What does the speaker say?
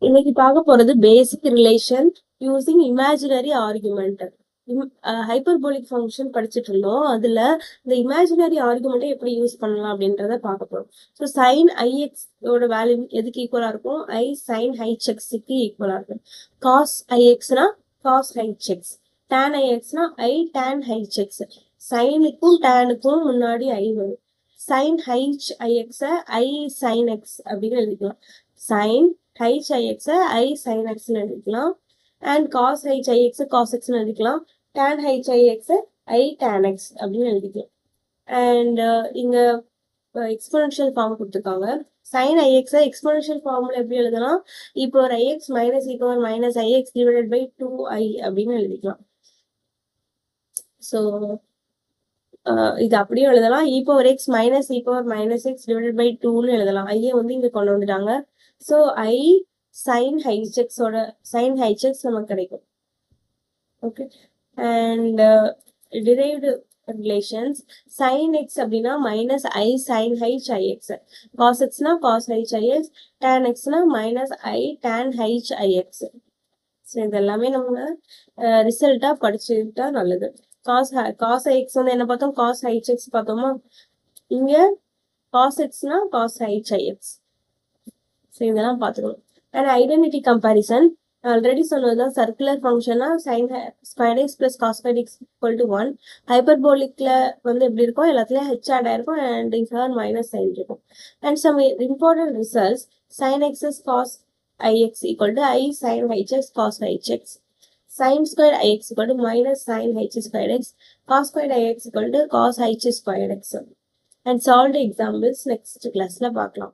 இன்னைக்கு பார்க்க போறது basic relation using imaginary argument. Hyperbolic function படிச்சுட்டு இருந்தோம். அதுல இந்த இமேஜினரி ஆர்குமெண்ட்டை எப்படி யூஸ் பண்ணலாம் அப்படின்றத பார்க்க போறோம். ஸோ சைன் ஐஎக்ஸ் ஓட வேல்யூ எதுக்கு ஈக்குவலா இருக்கும்? ஐ சைன் ஹைச்எக்ஸுக்கு ஈக்குவலா இருக்கும். காஸ் ஐஎக்ஸ்னா காஸ் ஹைச்எக்ஸ், டேன் ஐஎக்ஸ்னா ஐ டேன் ஹைச்எக்ஸ். சைனுக்கும் டேனுக்கும் முன்னாடி ஐ வரும். சைன் ஹைச் ஐஎக்ஸ ஐ சைன் எக்ஸ் அப்படின்னு எழுதிக்கலாம். சைன் ஹைச் ஐஎக்ஸை ஐ சைன் எக்ஸ்ன்னு எழுதிக்கலாம். அண்ட் காஸ் ஹைச் ஐஎக்ஸை காஸ் எக்ஸ்ன்னு எழுதிக்கலாம். டேன் ஹைச் ஐஎக்ஸை ஐ டேன் எக்ஸ் அப்படின்னு எழுதிக்கலாம். அண்ட் இங்க எக்ஸ்போனன்ஷியல் ஃபார்ம் கொடுத்துருக்காங்க. சைன் ஐஎக்ஸை எக்ஸ்போனன்ஷியல் ஃபார்ம்ல எப்படி எழுதலாம்? இப்போ ஒரு I X minus E power minus I X divided by 2i அப்படின்னு எழுதிக்கலாம். ஸோ இது அப்படியே எழுதலாம். E power X minus E power minus X divided by 2ன்னு எழுதலாம். ஐயை வந்து இங்க கொண்டு வந்துட்டாங்க. ஸோ ஐ சைன் ஹைச்செக்ஸோட சைன் ஹைச்செக்ஸ் நமக்கு கிடைக்கும். Okay. And derived relations sine X அப்படின்னா minus I sine H I X, cos எக்ஸ்னா காஸ் ஹைச் ஐஎக்ஸ், டேன் எக்ஸ்னா minus I tan H I X. So இது எல்லாமே நம்ம ரிசல்ட்டாக படிச்சுக்கிட்டா நல்லது. காஸ் எக்ஸ் வந்து என்ன பார்த்தோம்? காஸ் ஹைச் எக்ஸ் பார்த்தோமா? இங்கே காஸ் எக்ஸ்னா காஸ் ஹைச் ஐஎக்ஸ். ஸோ இதெல்லாம் பார்த்துக்கணும். அண்ட் ஐடென்டிட்டி கம்பேரிசன் ஆல்ரெடி சொன்னதுதான். சர்க்குலர் ஃபங்க்ஷனா sine square X plus cos square X equal to 1. ஹைப்பர்போலிக்ல வந்து எப்படி இருக்கும்? எல்லாத்துலயும் ஹெச் ஆட் ஆயிருக்கும் அண்ட் இங்க மைனஸ் சைன் இருக்கும். And some important results sine X is cos I X equal to I sine H X cos H X. Sin squared ix equal to minus sin h squared x, cos squared ix equal to cos h squared x. And solve the examples next class la paakalam.